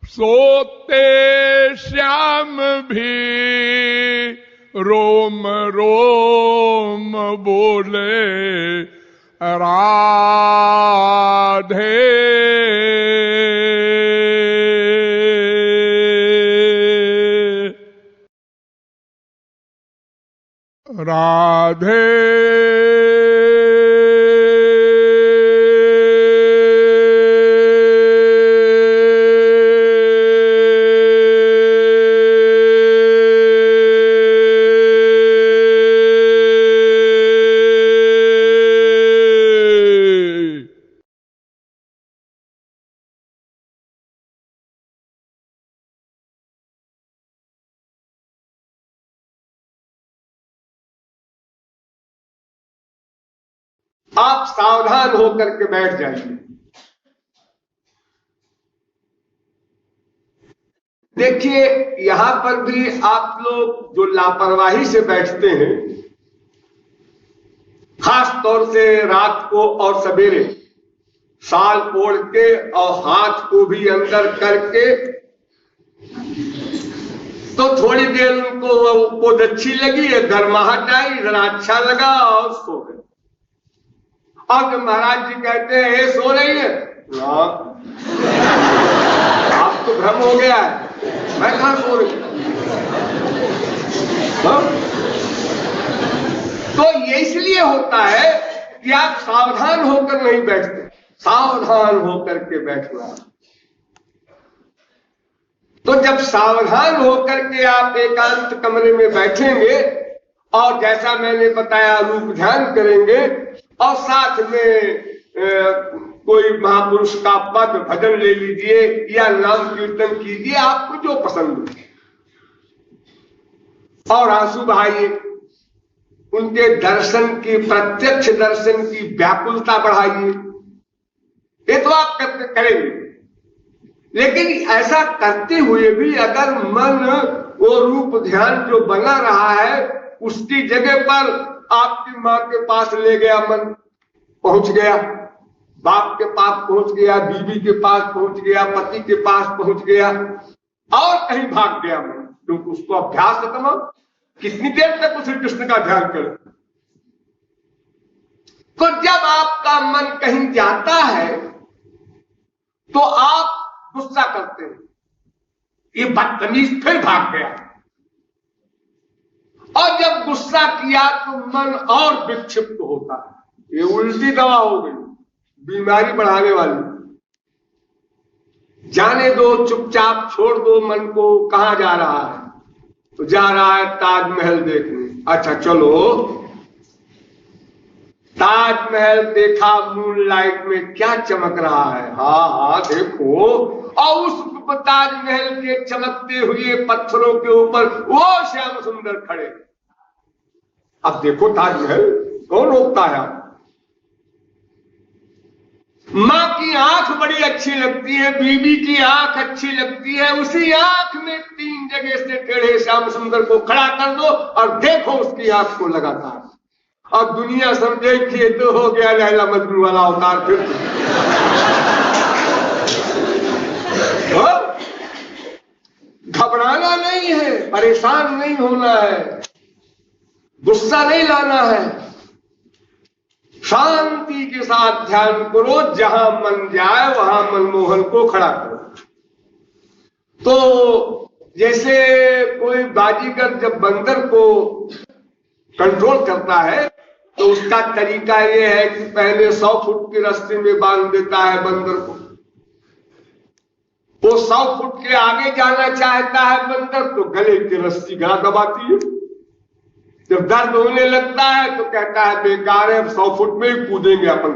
सोते श्याम भी रोम रोम बोले राधे। राधे आप सावधान होकर के बैठ जाइए। देखिए, यहां पर भी आप लोग जो लापरवाही से बैठते हैं, खास तौर से रात को और सवेरे साल ओढ़ के और हाथ को भी अंदर करके, तो थोड़ी देर उनको पोद अच्छी लगी, गर्माहट आई, जरा अच्छा लगा और सो गए। अब जब महाराज जी कहते हैं ये सो रही है, आप तो भ्रम हो गया है, मैं कहां सो रही हूं। तो ये इसलिए होता है कि आप सावधान होकर नहीं बैठते, सावधान होकर के बैठना। तो जब सावधान होकर के आप एकांत कमरे में बैठेंगे और जैसा मैंने बताया रूप ध्यान करेंगे और साथ में कोई महापुरुष का पद भजन ले लीजिए या नाम कीर्तन कीजिए, आपको जो पसंद हो, और आंसू बहाइए, उनके दर्शन की, प्रत्यक्ष दर्शन की व्याकुलता बढ़ाइए। ये तो आप करेंगे, लेकिन ऐसा करते हुए भी अगर मन वो रूप ध्यान जो बना रहा है उसकी जगह पर आपकी माँ के पास ले गया, मन पहुंच गया, बाप के पास पहुंच गया, बीवी के पास पहुंच गया, पति के पास पहुंच गया और कहीं भाग गया मन, क्योंकि उसको अभ्यास खत्म। कितनी देर तक उस कृष्ण का ध्यान करें। तो जब आपका मन कहीं जाता है तो आप गुस्सा करते हैं, ये बदतमीज फिर भाग गया, और जब गुस्सा किया तो मन और विक्षिप्त होता है। ये उल्टी दवा हो गई, बीमारी बढ़ाने वाली। जाने दो, चुपचाप छोड़ दो मन को। कहां जा रहा है? तो जा रहा है ताजमहल देखने। अच्छा चलो, ताजमहल देखा, मूनलाइट में क्या चमक रहा है, हाँ हाँ देखो, और उस ताजमहल के चमकते हुए पत्थरों के ऊपर वो श्याम सुंदर खड़े। अब देखो ताजमहल, कौन रोकता है? माँ की आंख बड़ी अच्छी लगती है, बीबी की आंख अच्छी लगती है, उसी आंख में 3 जगह से टेढ़े श्याम सुंदर को खड़ा कर दो और देखो उसकी आंख को लगातार। अब दुनिया समझे कि ये तो हो गया लैला मजनू वाला अवतार। फिर घबराना नहीं है, परेशान नहीं होना है, गुस्सा नहीं लाना है, शांति के साथ ध्यान करो। जहां मन जाए वहां मनमोहन को खड़ा करो। तो जैसे कोई बाजीगर जब बंदर को कंट्रोल करता है तो उसका तरीका यह है कि पहले 100 फुट की रस्सी में बांध देता है बंदर को। वो 100 फुट के आगे जाना चाहता है बंदर, तो गले की रस्सी गला दबाती है। जब दर्द होने लगता है तो कहता है बेकार है, 100 फुट में ही कूदेंगे अपन।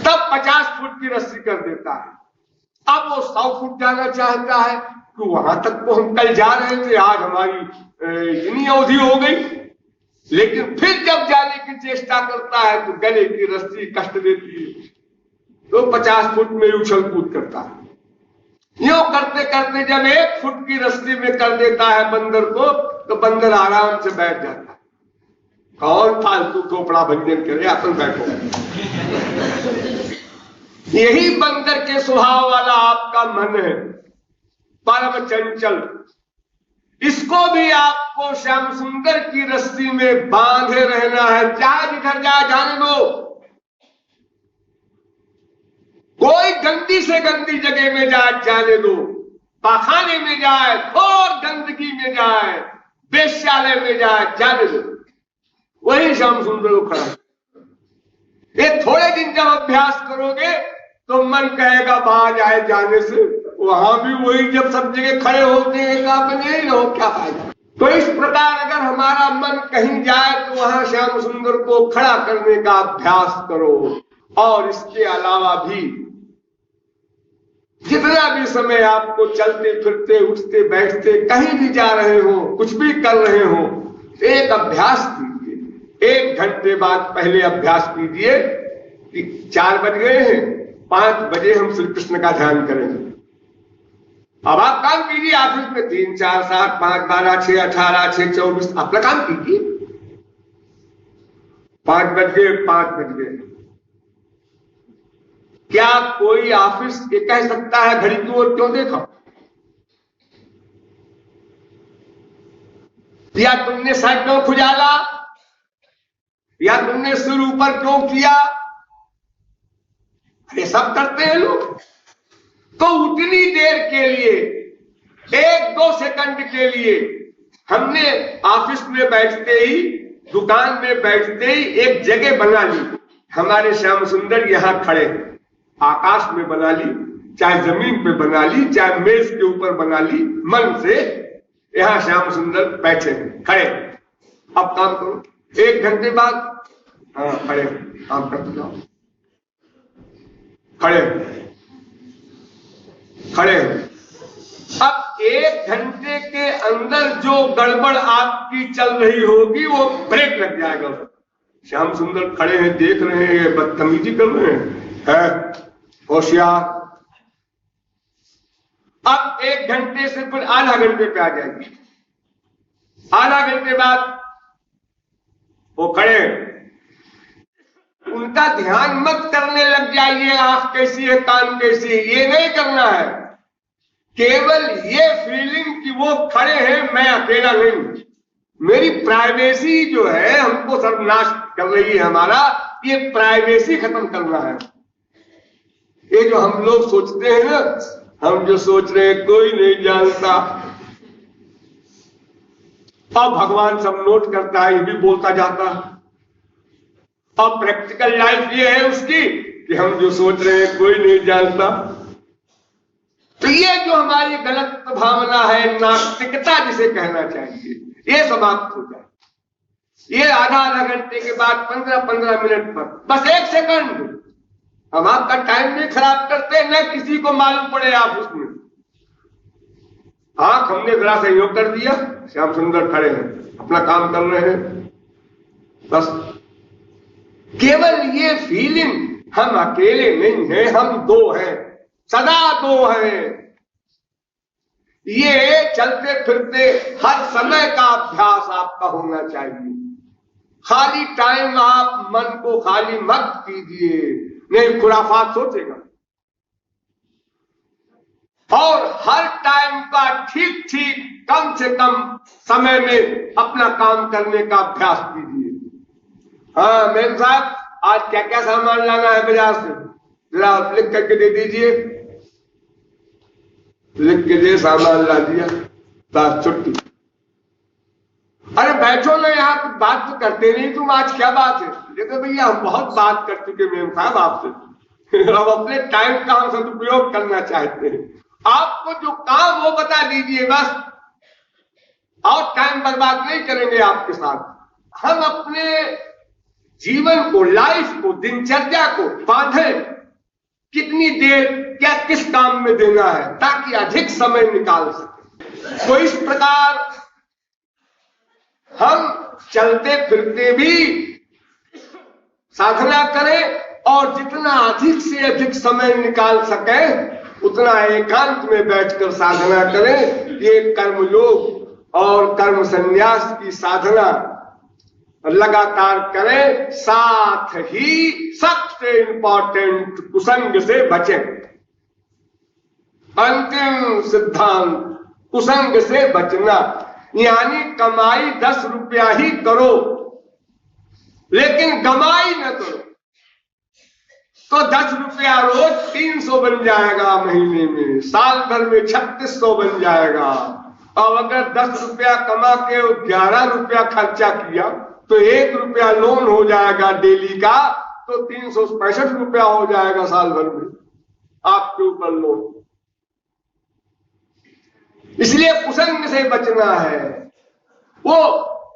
तब 50 फुट की रस्सी कर देता है। अब वो 100 फुट जाना चाहता है कि वहां तक तो हम कल जा रहे थे, आज हमारी इतनी अवधि हो गई। लेकिन फिर जब जाने की चेष्टा करता है तो गले की रस्सी कष्ट देती है, तो 50 फुट में उछल कूद करता है। यूं करते करते जब 1 फुट की रस्सी में कर देता है बंदर को, तो बंदर आराम से बैठ जाता है। कौन फालतू खोपड़ा भंजन करे, अपन बैठो। यही बंदर के स्वभाव वाला आपका मन है, परम चंचल। इसको भी आपको श्याम सुंदर की रस्सी में बांधे रहना है, चाहे जिधर जाए जाने दो। कोई गंदी से गंदी जगह में जाए जाने दो, पाखाने में जाए, घोर गंदगी में जाए, वेश्यालय में जाए जाने दो, वही श्याम सुंदर को खड़ा। ये थोड़े दिन जब अभ्यास करोगे तो मन कहेगा बाहर जाए जाने से, वहां भी वही जब सब जगह खड़े होते हैं आप नहीं रहो, क्या फायदा। तो इस प्रकार अगर हमारा मन कहीं जाए तो वहां श्याम सुंदर को खड़ा करने का अभ्यास करो। और इसके अलावा भी जितना भी समय आपको चलते फिरते उठते बैठते कहीं भी जा रहे हो, कुछ भी कर रहे हो, एक अभ्यास कीजिए। 1 घंटे बाद पहले अभ्यास कीजिए कि 4 बज गए हैं, 5 बजे हम श्री कृष्ण का ध्यान करेंगे। अब आप काम कीजिए ऑफिस में 3, 4, 7, 5, 12, 6, 18, 6, 24 अपना काम कीजिए। 5 बज गए, 5 बज गए। क्या कोई ऑफिस ये कह सकता है घड़ी की ओर क्यों देखा, या तुमने सर क्यों खुजाला, या तुमने सिर ऊपर क्यों किया? ये सब करते हैं लोग। तो उतनी देर के लिए, 1-2 सेकंड के लिए हमने ऑफिस में बैठते ही, दुकान में बैठते ही एक जगह बना ली। हमारे श्याम सुंदर यहां खड़े, आकाश में बना ली, चाहे जमीन पे बना ली, चाहे मेज के ऊपर बना ली, मन से यहां श्याम सुंदर बैठे खड़े। अब काम करो। 1 घंटे बाद खड़े काम करते जाओ, खड़े खड़े। अब 1 घंटे के अंदर जो गड़बड़ आपकी चल रही होगी वो ब्रेक लग जाएगा। श्याम सुंदर खड़े हैं, देख रहे हैं ये बदतमीजी कर रहे हैं, होशियार। अब 1 घंटे से फिर आधा घंटे पे आ जाएगी। आधा घंटे बाद वो खड़े, उनका ध्यान मत करने लग जाइए आंख कैसी है, कान कैसी है, ये नहीं करना है। केवल ये फीलिंग कि वो खड़े हैं, मैं अकेला नहीं। मेरी प्राइवेसी जो है हमको सर्वनाश कर रही है, हमारा ये प्राइवेसी खत्म करना है। ये जो हम लोग सोचते हैं ना, हम जो सोच रहे हैं कोई नहीं जानता, अब भगवान सब नोट करता है, ये भी बोलता जाता। अब प्रैक्टिकल लाइफ ये है उसकी कि हम जो सोच रहे हैं कोई नहीं जानता। तो ये जो हमारी गलत भावना है, नास्तिकता जिसे कहना चाहिए, ये समाप्त हो जाए। ये आधा घंटे के बाद 15-15 मिनट पर बस 1 सेकंड हम आपका टाइम नहीं खराब करते, न किसी को मालूम पड़े आप उसमें। आंख हमने जरा सहयोग कर दिया, श्याम सुंदर खड़े हैं, अपना काम कर रहे हैं। बस केवल ये फीलिंग हम अकेले नहीं हैं, हम 2 हैं, सदा 2 हैं। ये चलते फिरते हर समय का अभ्यास आपका होना चाहिए। खाली टाइम आप मन को खाली मत कीजिए, नहीं खुराफात सोचेगा। और हर टाइम का ठीक ठीक कम से कम समय में अपना काम करने का अभ्यास कीजिए। हाँ मेम साहब, आज क्या क्या सामान लाना है बाजार से, जरा लिख करके दे दीजिए। लिख के दे, सामान ला दिया, बस छुट्टी। अरे बैठो ना, यहाँ कुछ बात तो करते नहीं तुम, आज क्या बात है? देखो भैया हम बहुत बात कर चुके मेम साहब आपसे, अब अपने टाइम का हम सदुपयोग करना चाहते हैं। आपको जो काम वो बता दीजिए बस, और टाइम बर्बाद नहीं करेंगे आपके साथ। हम अपने जीवन को, लाइफ को, दिनचर्या को बांधें, कितनी देर क्या किस काम में देना है, ताकि अधिक समय निकाल सके। तो इस प्रकार हम चलते फिरते भी साधना करें, और जितना अधिक से अधिक समय निकाल सके उतना एकांत में बैठकर साधना करें। ये कर्मयोग और कर्म संन्यास की साधना लगातार करें, साथ ही सबसे इंपॉर्टेंट कुसंग से बचें। अंतिम सिद्धांत कुसंग से बचना, यानी कमाई 10 रुपया ही करो लेकिन कमाई न करो। तो 10 रुपया रोज 300 बन जाएगा, महीने में साल भर में 3600 बन जाएगा। अब अगर 10 रुपया कमा के 11 रुपया खर्चा किया तो 1 रुपया लोन हो जाएगा डेली का, तो 365 रुपया हो जाएगा साल भर में आपके ऊपर लोन। इसलिए कुसंग से बचना है। वो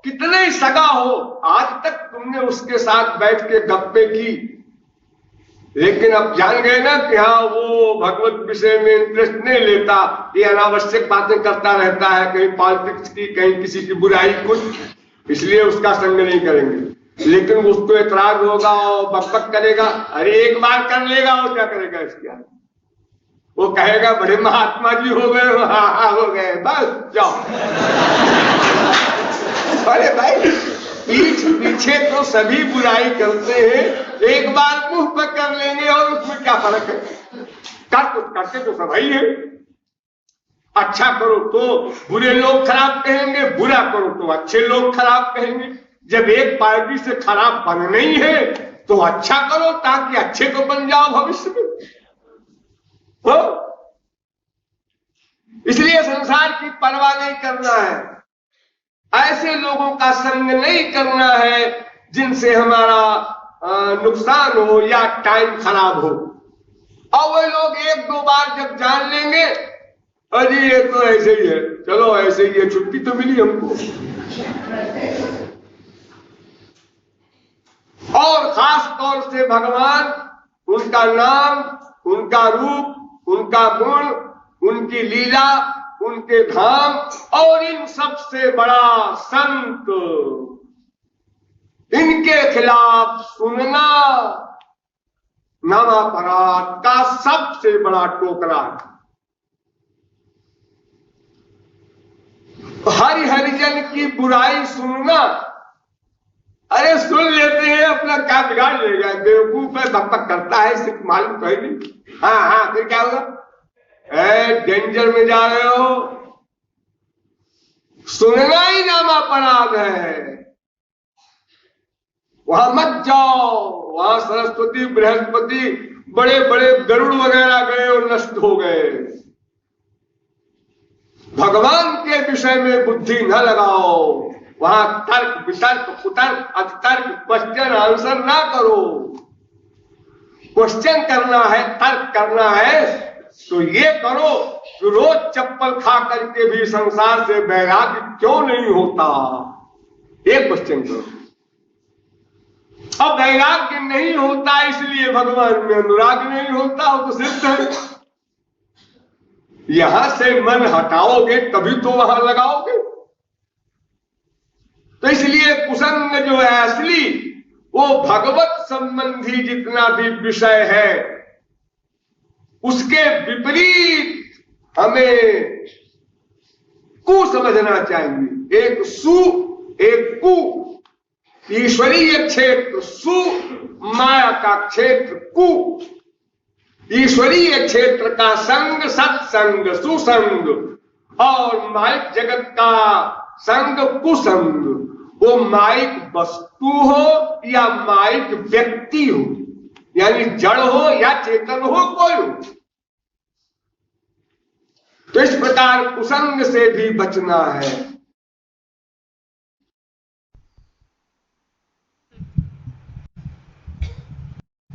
कितने ही सगा हो, आज तक तुमने उसके साथ बैठ के गप्पे की, लेकिन अब जान गए ना कि हाँ वो भगवत विषय में इंटरेस्ट नहीं लेता, ये अनावश्यक बातें करता रहता है, कहीं पॉलिटिक्स की, कहीं किसी की बुराई कुछ, इसलिए उसका संग नहीं करेंगे। लेकिन उसको एतराज होगा और बकबक करेगा, अरे एक बार कर लेगा और क्या करेगा इसके आगे। वो कहेगा बड़े महात्मा जी हो गए, हाँ हो गए, बस जाओ। अरे भाई पीठ पीछे तो सभी बुराई करते हैं, एक बार मुंह पर कर लेंगे और उसमें क्या फर्क है। करते तो सब ही है। अच्छा करो तो बुरे लोग खराब कहेंगे, बुरा करो तो अच्छे लोग खराब कहेंगे। जब एक पार्टी से खराब बनना ही है तो अच्छा करो ताकि अच्छे को बन जाओ भविष्य में। इसलिए संसार की परवाह नहीं करना है, ऐसे लोगों का संग नहीं करना है जिनसे हमारा नुकसान हो या टाइम खराब हो। और वे लोग 1-2 बार जब जान लेंगे, अरे ये तो ऐसे ही है, चलो ऐसे ही है, छुट्टी तो मिली हमको। और खास तौर से भगवान, उनका नाम, उनका रूप, उनका गुण, उनकी लीला, उनके धाम और इन सब से बड़ा संत, इनके खिलाफ सुनना नामापराध का सबसे बड़ा टोकरा। हरिजन की बुराई सुनना, अरे सुन लेते हैं, अपना क्या बिगाड़ लेगा, बेवकूफ है, बकबक करता है, सिर्फ मालूम कहीं नहीं। हाँ फिर क्या होगा, डेंजर में जा रहे हो। सुनना ही नामापराध है, वहां मत जाओ। वहां सरस्वती बृहस्पति बड़े बड़े गरुड़ वगैरह गए और नष्ट हो गए। भगवान के विषय में बुद्धि न लगाओ, वहां तर्क वितर्क कुतर्क अतर्क क्वेश्चन आंसर ना करो। क्वेश्चन करना है, तर्क करना है तो ये करो कि रोज चप्पल खा करके भी संसार से वैराग्य क्यों नहीं होता, एक क्वेश्चन करो। अब वैराग्य नहीं होता इसलिए भगवान में अनुराग नहीं होता, वो तो सिद्ध है। यहां से मन हटाओगे तभी तो वहां लगाओगे। तो इसलिए कुसंग जो है असली, वो भगवत संबंधी जितना भी विषय है उसके विपरीत हमें कु समझना चाहिए। एक सु एक कु, ईश्वरीय क्षेत्र सु, माया का क्षेत्र कु। ईश्वरीय क्षेत्र का संग सत्संग सुसंग और माइक जगत का संग कुसंग। वो माइक वस्तु हो या माइक व्यक्ति हो, यानी जड़ हो या चेतन हो, कोई हो। तो इस प्रकार कुसंग से भी बचना है।